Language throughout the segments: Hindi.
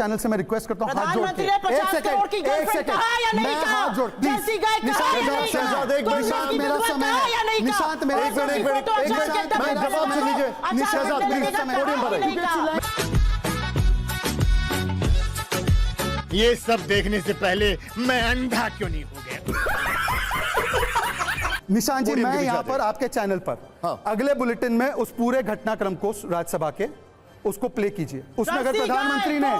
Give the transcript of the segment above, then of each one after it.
चैनल से मैं रिक्वेस्ट करता हूँ, हाथ जोड़ के एक सेकंड, मैं हाथ जोड़, प्लीज शहजाद एक मिनट, निशांत मेरा समय है, निशांत मेरा एक मिनट मैं जवाब सुन लीजिए। शहजाद प्लीज पोडियम पर आइए। ये सब देखने से पहले मैं अंधा क्यों नहीं हो गया? निशांत जी, मैं यहाँ पर आपके चैनल पर हाँ। अगले बुलेटिन में उस पूरे घटनाक्रम को राज्यसभा के उसको प्ले कीजिए। उसमें अगर प्रधानमंत्री ने,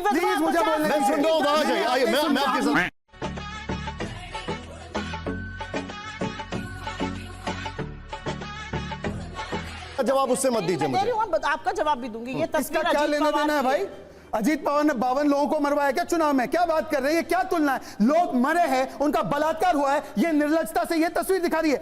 प्लीज मुझे बोलने मैं सुन रहा हूँ, वहां जाइए, आइए मैं आपके साथ। जवाब उससे मत दीजिए मुझे, आपका जवाब भी दूंगी। ये इसका क्या लेना देना है भाई? अजीत पवार ने 52 लोगों को मरवाया क्या चुनाव में? क्या बात कर रहे हैं? ये क्या तुलना है? लोग मरे हैं, उनका बलात्कार हुआ है, ये निर्लजता से ये तस्वीर दिखा रही है।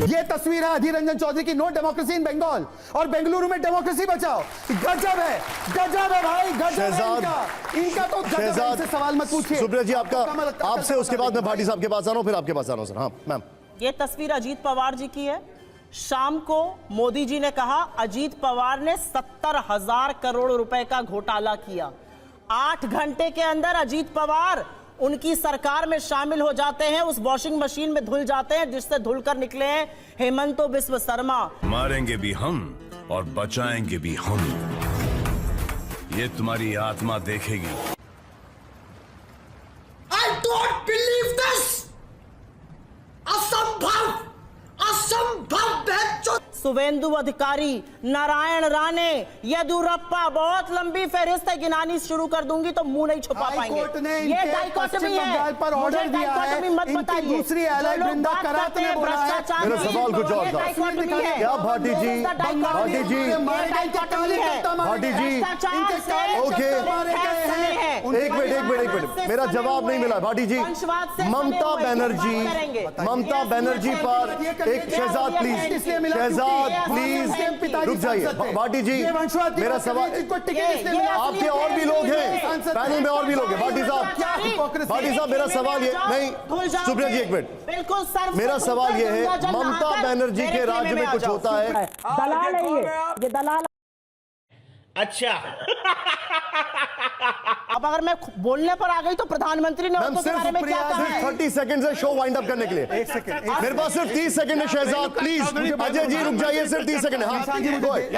ये तस्वीर है अधीर रंजन चौधरी की, नो डेमोक्रेसी इन बंगाल, और बेंगलुरु में डेमोक्रेसी बचाओ। गजब है भाई, गजब है इनका तो गजब है। सवाल मत पूछिए सुप्रिया जी। आपका आपसे उसके बाद मैं भाटी साहब के पास आ रहा हूँ, फिर आपके पास आ रहा हूँ सर। हाँ मैम, ये तस्वीर अजीत पवार जी की है। शाम को मोदी जी ने कहा अजीत पवार ने 70,000 करोड़ रुपए का घोटाला किया। 8 घंटे के अंदर अजीत पवार उनकी सरकार में शामिल हो जाते हैं, उस वॉशिंग मशीन में धुल जाते हैं जिससे धुलकर निकले हैं हेमंतो बिस्व शर्मा। मारेंगे भी हम और बचाएंगे भी हम, ये तुम्हारी आत्मा देखेगी। I don't believe this! असंभव सुवेंदु अधिकारी, नारायण राणे, येदियुरप्पा, बहुत लंबी फहरिस्त है, गिनानी शुरू कर दूंगी तो मुंह नहीं छुपा पाएंगे। ये डाइकोटमी है, पर ऑर्डर दिया है, मत बताइए। दूसरी एलाइड वृंदा करात ने बोला है। मेरा सवाल कुछ और था। क्या भाटी जी, भाटी जी, भाटी जी, ओके, एक मिनट, मेरा जवाब नहीं मिला। भाटी जी, ममता बनर्जी पर एक शहजाद प्लीज रुक जाइए। भाटी जी, मेरा सवाल, आपके और भी लोग हैं पैनल में, और भी लोग हैं। भाटी साहब मेरा सवाल ये नहीं, सुप्रिया जी एक मिनट, बिल्कुल सर, मेरा सवाल ये है, ममता बनर्जी के राज्य में कुछ होता है? दलाल है ये दलाल। अच्छा अब अगर मैं बोलने पर आ गई तो प्रधानमंत्री ने उसके बारे में क्या कहा है? 30 सेकंड से शो वाइंड अप करने के लिए एक सेकंड, मेरे पास सिर्फ 30 सेकंड है। शहजाद प्लीज, अजय जी रुक जाइए, सिर्फ 30 सेकंड है।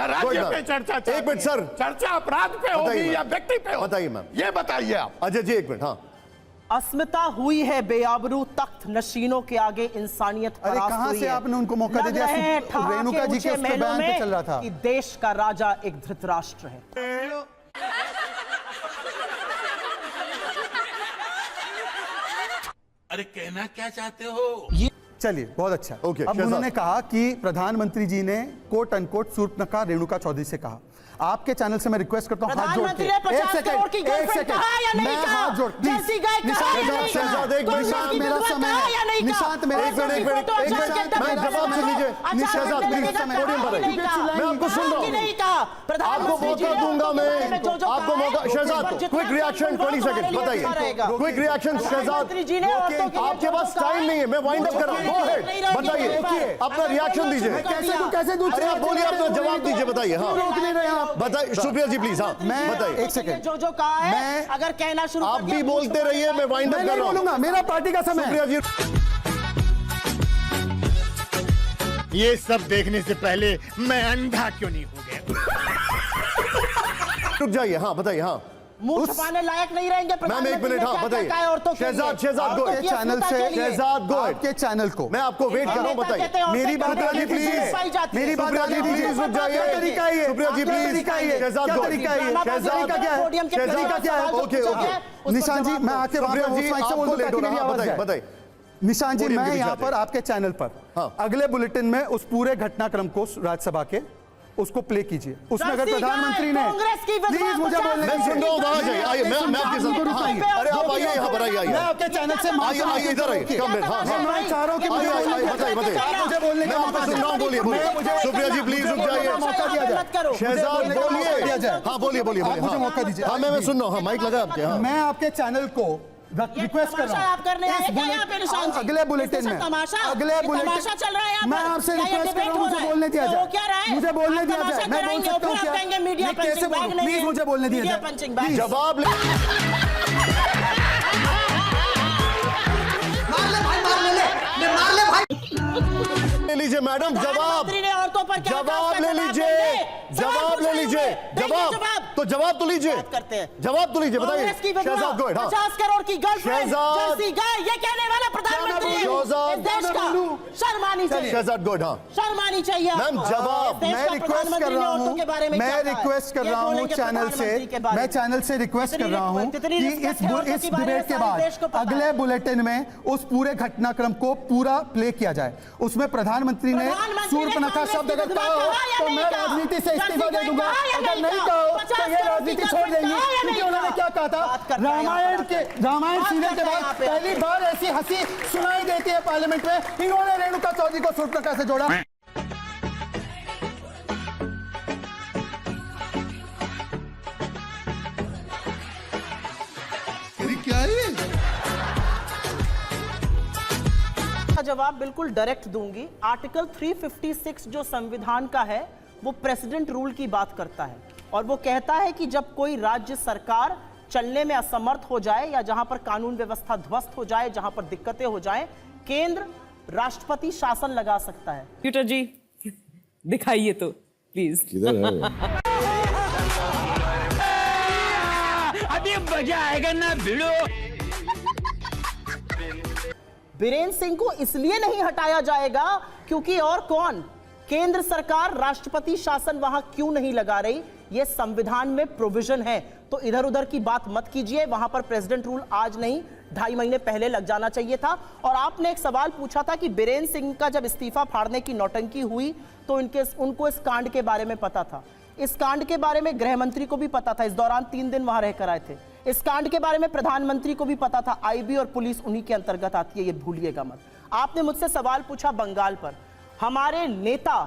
राज्य पे चर्चा, एक मिनट सर, चर्चा अपराध पे होगी या व्यक्ति पे? बताइए मैम, ये बताइए आप। अजय जी एक मिनट। हाँ, अस्मिता हुई है बेआबरू, तख्त नशीनों के आगे इंसानियत अरे कहां से आपने उनको मौका दे दिया? रेणुका जी के उस पे बयान पे चल रहा था कि देश का राजा एक धृतराष्ट्र है। अरे कहना क्या चाहते हो? चलिए बहुत अच्छा। ओके, अब उन्होंने कहा कि प्रधानमंत्री जी ने कोट अनकोट शूर्पणखा रेणुका चौधरी से कहा। आपके चैनल से मैं रिक्वेस्ट करता हूँ, हाथ जोड़ के, एक सेकंड, मैं हाथ जोड़, प्लीज शहजाद एक मिनट, निशांत मेरा समय है, निशांत मेरा मैं जवाब सुन लीजिए। शहजाद प्लीज पोडियम पर आइए, मैं आपको सुन रहा हूँ, आपको मौका दूंगा मैं, आपको मौका। शहजाद क्विक रिएक्शन 20 सेकंड बताइए, क्विक रिएक्शन। शहजाद आपके पास टाइम नहीं है, मैं वाइंड अप कर रहा हूँ, गो अहेड, बताइए अपना रिएक्शन दीजिए। कैसे दूं? अरे आप बोलिए, अपना जवाब दीजिए, बताइए। हाँ बताइए सुप्रिया जी प्लीज। हाँ मैं बताइए, एक सेकंड, जो कहा है अगर कहना शुरू आप भी बोलते रहिए, मैं वाइंड अप कर रहा हूँ। मेरा पार्टी का समय। सुप्रिया जी, ये सब देखने से पहले मैं अंधा क्यों नहीं हो गया? रुक जाइए। हाँ बताइए। हाँ मुंह छुपाने लायक नहीं रहेंगे। मैम एक मिनट, हाँ बताइए। शहजाद गो, चैनल से शहजाद गो के चैनल को मैं आपको वेट कर रहा हूँ, बताइए। मेरी बात जी प्लीज, मेरी बात सुप्रिया जी प्लीज रुक जाइए। तरीका है, सुप्रिया जी प्लीज, शहजाद गो, शहजाद का क्या है? शहजाद क्या है? ओके निशांत जी, मैं आके सुप्रिया जी आपको लेट हो रहा है, बताइए। निशांत जी, मैं यहाँ पर आपके चैनल पर अगले बुलेटिन में उस पूरे घटनाक्रम को राज्यसभा के उसको प्ले कीजिए। उसमें अगर प्रधानमंत्री ने, प्लीज मुझे बोलने, मैं सुन रहा हूँ, वहां जाइए, आइए मैं आपके साथ। अरे आप आइए यहाँ पर, आइए मैं आपके चैनल से आइए इधर आइए, कम मिनट। हाँ मैं चाह रहा हूँ कि बताइए मुझे बोलने का मौका सुन रहा हूँ, बोलिए सुप्रिया जी प्लीज रुक जाइए, मौका दिया जाए। शहजाद बोलिए। हाँ बोलिए, मुझे मौका दीजिए। हाँ मैं सुन रहा हूँ, हाँ माइक लगा आपके। हाँ मैं आपके चैनल को रिक्वेस्ट कर रहा हूं आप करने आए क्या यहाँ पे निशान जी? अगले बुलेटिन में तमाशा चल रहा है यहाँ मैं पर? आपसे क्या ये रिक्वेस्ट कर रहा debate हूं, हो मुझे रहा है? बोलने दिया तो जाए, वो क्या रहा है? मुझे बोलने आप दिया तमाशा जाए, मैं बोल कराएंगे, सकता हूं फिर आप क्या? कहेंगे मीडिया मैं कैसे पंचिंग बैग बोलूं? नहीं प्लीज है। मुझे बोलने दिया मीडिया जाए। Punching bag. जवाब ले लीजिए मैडम, जवाब प्रधानमंत्री ने औरतों पर क्या कहा, जवाब उसका ले जवाब लीजिए, देंगे। जवाब ले पूछ रहे लीजिए, हैं। देंगे जवाब तो जवाब तो लीजिए, बात करते हैं। जवाब तो लीजिए, बताइए कांग्रेस की विधवा, शहजाद गोहिल। हाँ 50 करोड़ की गर्लफ्रेंड शहजाद- जर्सी गाय, ये कहने वाला प्रधानमंत्री है शहजाद- इस देश का। शर्म आनी चाहिए, शहजाद गोहिल। हाँ शर्म आनी चाहिए मैम, आपको। जवाब- इस देश मैं का रिक्वेस्ट कर प्रधानमंत्री ने रहा औरतों हूं, के बारे में क्या मैं कहा है? रिक्वेस्ट कर ये रहा हूं बोलेंगे चैनल प्रधानमंत्री के से, बारे मैं में। चैनल से रिक्वेस्ट कर रहा हूं जितनी कि respect है औरतों इस के बारे में डिबेट के सारे देश को बाद पता है। अगले बुलेटिन में उस पूरे घटनाक्रम को पूरा प्ले किया जाए। उसमें प्रधानमंत्री ने सूर्पनखा शब्द अगर कहा हो तो मैं राजनीति से इस्तीफा दे दूंगा, अगर नहीं कहा हो तो ये राजनीति छोड़ देंगी, क्योंकि उन्होंने क्या कहा था, रामायण सीरियल के बाद पहली बार ऐसी हंसी सुनाई देती है पार्लियामेंट में। इन्होंने रेणुका चौधरी को सूर्पनखा से जोड़ा। का जवाब बिल्कुल डायरेक्ट दूंगी। आर्टिकल 356 जो संविधान का है वो प्रेसिडेंट रूल की बात करता है और वो कहता है कि जब कोई राज्य सरकार चलने में असमर्थ हो जाए या जहां पर कानून व्यवस्था ध्वस्त हो जाए, जहां पर दिक्कतें हो जाएं, केंद्र राष्ट्रपति शासन लगा सकता है। कंप्यूटर जी दिखाइए तो प्लीज। अभी मजा आएगा ना भिड़ो। बीरेन सिंह को इसलिए नहीं हटाया जाएगा क्योंकि और कौन, केंद्र सरकार राष्ट्रपति शासन वहां क्यों नहीं लगा रही, यह संविधान में प्रोविजन है। तो इधर उधर की बात मत कीजिए, वहां पर प्रेसिडेंट रूल आज नहीं 2.5 महीने पहले लग जाना चाहिए था। और आपने एक सवाल पूछा था कि बीरेन सिंह का जब इस्तीफा फाड़ने की नौटंकी हुई तो उनको इस कांड के बारे में पता था। इस कांड के बारे में गृह मंत्री को भी पता था, इस दौरान 3 दिन वहां रहकर आए थे। इस कांड के बारे में प्रधानमंत्री को भी पता था। आईबी और पुलिस उन्हीं के अंतर्गत आती है, ये भूलिएगा मत। आपने मुझसे सवाल पूछा बंगाल पर। हमारे नेता,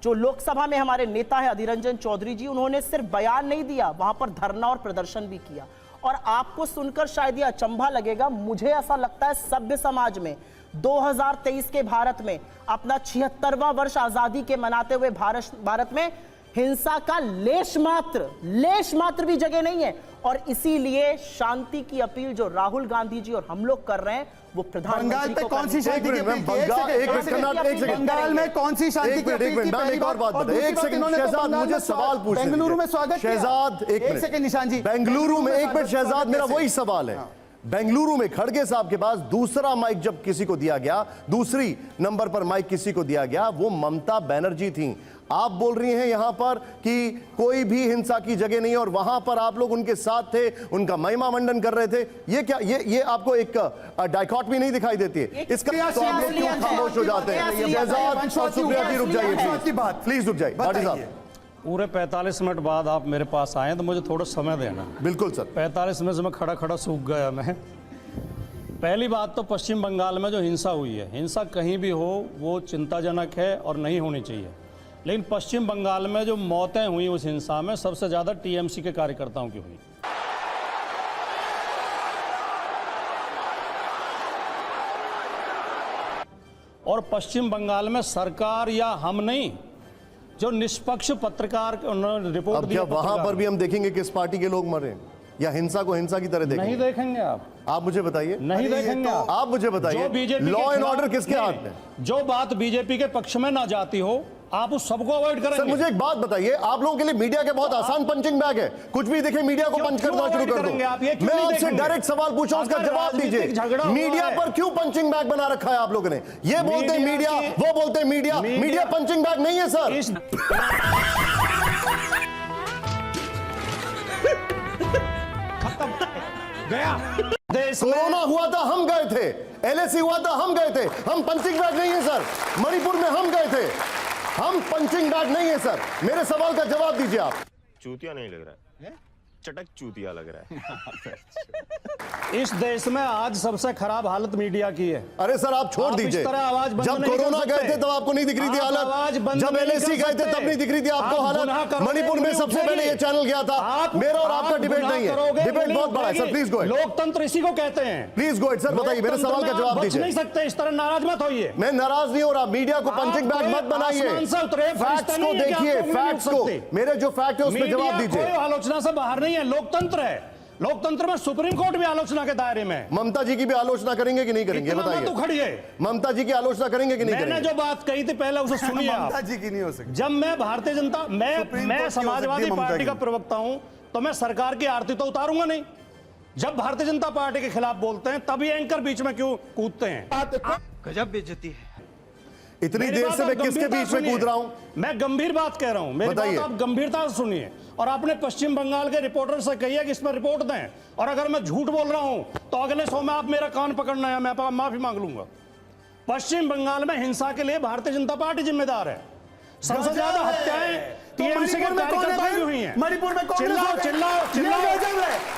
जो लोकसभा में हमारे नेता है अधीर रंजन चौधरी जी, उन्होंने सिर्फ बयान नहीं दिया, वहां पर धरना और प्रदर्शन भी किया। और आपको सुनकर शायद ये अचंभा लगेगा, मुझे ऐसा लगता है सभ्य समाज में 2023 के भारत में, अपना 76वां वर्ष आजादी के मनाते हुए भारत में हिंसा का लेश मात्र भी जगह नहीं है। और इसीलिए शांति की अपील जो राहुल गांधी जी और हम लोग कर रहे हैं वो बंगाल प्रधानमंत्री पे को कौन सी करनी शांति की अपील की? एक सेकंड बंगाल में कौन सी शांति की अपील की? मैम एक और बात बताइए, एक सेकंड शहजाद, मुझे सवाल पूछने दीजिए। बेंगलुरु में स्वागत किया। शहजाद एक सेकंड निशान जी, बेंगलुरु में एक मिनट शहजाद, मेरा वही सवाल है। बेंगलुरु में खड़गे साहब के पास दूसरा माइक जब किसी को दिया गया, दूसरी नंबर पर माइक किसी को दिया गया, वो ममता बनर्जी थी। आप बोल रही हैं यहां पर कि कोई भी हिंसा की जगह नहीं, और वहां पर आप लोग उनके साथ थे, उनका महिमा मंडन कर रहे थे। ये क्या, ये आपको एक डाइकॉटमी नहीं दिखाई देती है? इसका तो आप लोग क्यों खामोश हो जाते हैं? शहजाद और सुप्रिया जी रुक जाइए प्लीज, रुक जाइए। भाटी साहब, पूरे 45 मिनट बाद आप मेरे पास आए तो मुझे थोड़ा समय देना। बिल्कुल सर। 45 में से मैं खड़ा सूख गया मैं। पहली बात तो पश्चिम बंगाल में जो हिंसा हुई है, हिंसा कहीं भी हो वो चिंताजनक है और नहीं होनी चाहिए। लेकिन पश्चिम बंगाल में जो मौतें हुई उस हिंसा में सबसे ज़्यादा टीएमसी के कार्यकर्ताओं की हुई। और पश्चिम बंगाल में सरकार या हम नहीं, जो निष्पक्ष पत्रकार उन्होंने रिपोर्ट दी, वहां पर भी हम देखेंगे किस पार्टी के लोग मरे या हिंसा को हिंसा की तरह देखेंगे? नहीं देखेंगे आप मुझे बताइए। नहीं देखेंगे आप मुझे बताइए, लॉ एंड ऑर्डर किसके हाथ में? जो बात बीजेपी के पक्ष में ना जाती हो आप उस सबको अवॉइड करेंगे। सर मुझे एक बात बताइए, आप लोगों के लिए मीडिया के बहुत आसान पंचिंग बैग है, कुछ भी देखे मीडिया को पंच करना शुरू कर दो। मैं आपसे डायरेक्ट सवाल पूछा, उसका जवाब दीजिए। मीडिया पर क्यों पंचिंग बैग बना रखा है आप लोगों ने? ये बोलते हैं मीडिया, वो बोलते हैं मीडिया। मीडिया पंचिंग बैग नहीं है सर। कोरोना हुआ था हम गए थे, एलएसी हुआ था हम गए थे, हम पंचिंग बैग नहीं है सर। मणिपुर में हम गए थे, हम पंचिंग बैग नहीं है सर। मेरे सवाल का जवाब दीजिए आप। चूतिया नहीं लग रहा है? चटक चूतिया लग रहा है। इस देश में आज सबसे खराब हालत मीडिया की है। अरे सर आप छोड़ आप इस दीजिए, तरह आवाज बंद जब नहीं कर कोरोना सकते। गए थे तब आपको नहीं दिख रही थी आप आवाज हालत, बंद जब नहीं एलएसी कर गए थे सकते। तब नहीं दिख रही थी आपको आप गुनाह हालत। करोगे, मणिपुर में उंगली सबसे उठेगी। पहले ये चैनल गया था। मेरा और आपका डिबेट नहीं है, डिबेट बहुत बड़ा है सर, प्लीज गो। लोकतंत्र इसी को कहते हैं। प्लीज गो सर, बताइए मेरे सवाल का जवाब बच दीजिए। नहीं सकते, इस तरह नाराज मत होइए। मैं नाराज नहीं हो रहा, मीडिया को पंचिंग बैग मत बनाइए, आसमान से उतरे फैक्ट्स फरिश्ता को नहीं है कि देखिए, आप लोग नहीं फैक्ट्स उठ को, सकते। मेरे जो फैक्ट है उसमें जवाब मीडिया दीजिए। कोई आलोचना से बाहर नहीं है, लोकतंत्र है। लोकतंत्र में सुप्रीम कोर्ट भी आलोचना के दायरे में है। ममता जी की भी आलोचना करेंगे कि नहीं करेंगे इतना मत बताइए। उखड़िए। ममता जी की आलोचना करेंगे कि नहीं मैंने करेंगे? जो बात कही थी पहले उसे सुनिए आप। ममता जी की नहीं हो सकती। जब मैं भारतीय जनता मैं कोर्ट की समाजवादी हो सकती है पार्टी का ममता की। प्रवक्ता हूं तो मैं सरकार की आरती तो उतारूंगा नहीं। जब भारतीय जनता पार्टी के खिलाफ बोलते हैं तभी एंकर बीच में क्यों कूदते हैं? गजब बेइज्जती है। इतनी मेरी देर बात से आप मैं किसके गंभीरता बीच में सुनिए। कूद रहा हूं? मैं गंभीर बात कह रहा हूं, मेरी बताइए। बात आप गंभीरता से सुनिए और अपने पश्चिम बंगाल के रिपोर्टर से कहिए कि इस पर रिपोर्ट दें, और अगर मैं झूठ बोल रहा हूं तो अगले शो में आप मेरा कान पकड़ना है, मैं माफी मांग लूंगा। पश्चिम बंगाल में हिंसा के लिए भारतीय जनता पार्टी जिम्मेदार है। सबसे ज्यादा हत्याएं टीएमसी के कार्यकर्ताओं की हुई हैं। मणिपुर में चिल्लाओ चिल्लाओ चिल्लाओ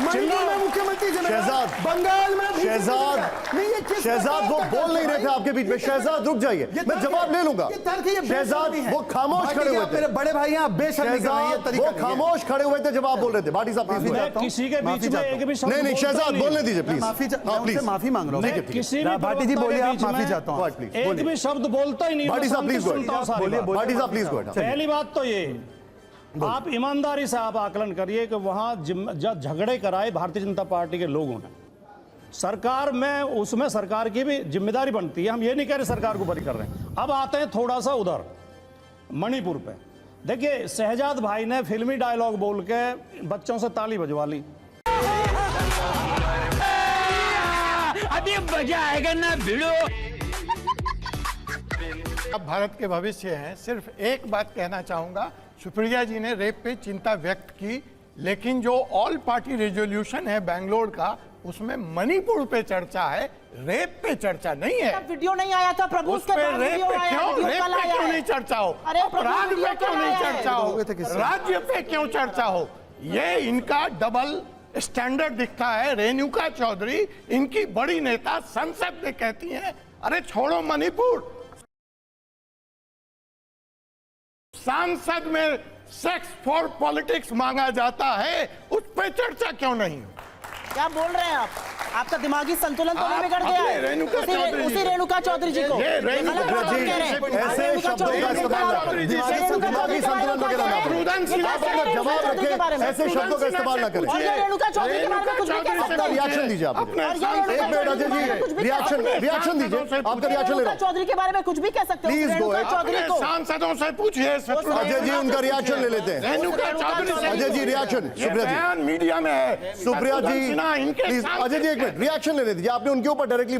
मणिपुर में मुख्यमंत्री शहजाद, बंगाल में शहजाद, नहीं, ये किस शहजाद वो बोल नहीं रहे थे आपके बीच में। शहजाद रुक जाइए, मैं जवाब ले लूंगा। शहजाद वो खामोश खड़े हुए थे। मेरे बड़े भाई हैं, आप बेशर्मी कर रहे हैं, ये शहजाद तरीका वो नहीं है। खामोश खड़े हुए थे जब आप बोल रहे थे। भाटी साहब प्लीज मैं किसी के बीच में एक भी शब्द नहीं नहीं बोलता शहजाद नहीं। बोलने दीजिए प्लीज। मैं उनसे माफी मांग रहा हूं। ठीक है, ठीक है। किसी भी भाटी जी प्रवक्ता बोलिए, के आप बीच माफी में चाहता हूं। प्लीज एक बोलिए। भी शब्द बोलता ही नहीं। भाटी मैं साहब, शांति please से go सुनता हूं सारी बोलिए, बात। भाटी साहब प्लीज गो। पहली बात तो ये आप ईमानदारी से आप आकलन करिए कि वहां जब झगड़े कराए भारतीय जनता पार्टी के लोगों ने, सरकार में उसमें सरकार की भी जिम्मेदारी बनती है। हम ये नहीं कह रहे सरकार को बरी कर रहे हैं। अब आते हैं थोड़ा सा उधर मणिपुर पे। देखिए शहजाद भाई ने फिल्मी डायलॉग बोल के बच्चों से ताली बजवा ली। अभी मजा आएगा ना भिड़ो। अब भारत के भविष्य हैं। सिर्फ एक बात कहना चाहूंगा, सुप्रिया जी ने रेप पे चिंता व्यक्त की, लेकिन जो ऑल पार्टी रेजोल्यूशन है बैंगलोर का, उसमें मणिपुर पे चर्चा है, रेप पे चर्चा नहीं है। वीडियो नहीं आया था प्रभु उस पे रेप पे क्यों नहीं चर्चा हो, अपराध पे क्यों नहीं चर्चा हो, राज्य पे क्यों चर्चा हो? ये इनका डबल स्टैंडर्ड दिखता है। रेणुका चौधरी इनकी बड़ी नेता संसद में कहती हैं अरे छोड़ो मणिपुर। सांसद में सेक्स फॉर पॉलिटिक्स मांगा जाता है, उस पर चर्चा क्यों नहीं? क्या बोल रहे हैं आप? आपका दिमागी संतुलन तो नहीं बिगड़ गया अपने है? रेणुका चौधरी जी उसी रेणुका चौधरी जी को ये रेणुका गलत बात चौधरी कह रहे हैं। ऐसे रेणुका शब्दों चौधरी का के इस्तेमाल बारे ना में- करें। रेणुका दिमागी चौधरी के बारे संतुलन में वगैरह ना कुछ करें। नहीं आप अपना कह जवाब रहे हैं। रखें, ऐसे शब्दों का इस्तेमाल ना करें। और ये रेणुका चौधरी के बारे में कुछ भी कह सकते अपना हैं। रिएक्शन दीजिए आप। अपने और ये एक रेणुका मिनट अजय चौधरी के बारे में कुछ जी, भी कह सकते हैं। रिएक्शन दीजिए, आपका रिएक्शन ले रहा रेणुका हूं। चौधरी के बारे में कुछ भी कह सकते हैं। Please go Renuka ahead. Chaudhary को सांसदों से पूछिए। अजय जी उनका रिएक्शन ले लेते हैं। रेणुका चौधरी से अजय जी रिएक्शन, ये सुप्रिया जी, बयान मीडिया में है। सुप्रिया जी शत्रुघ्न सिन्हा इनके प्लीज, साथ अजय जी एक मिनट रिएक्शन लेने दीजिए। आपने उनके ऊपर डायरेक्टली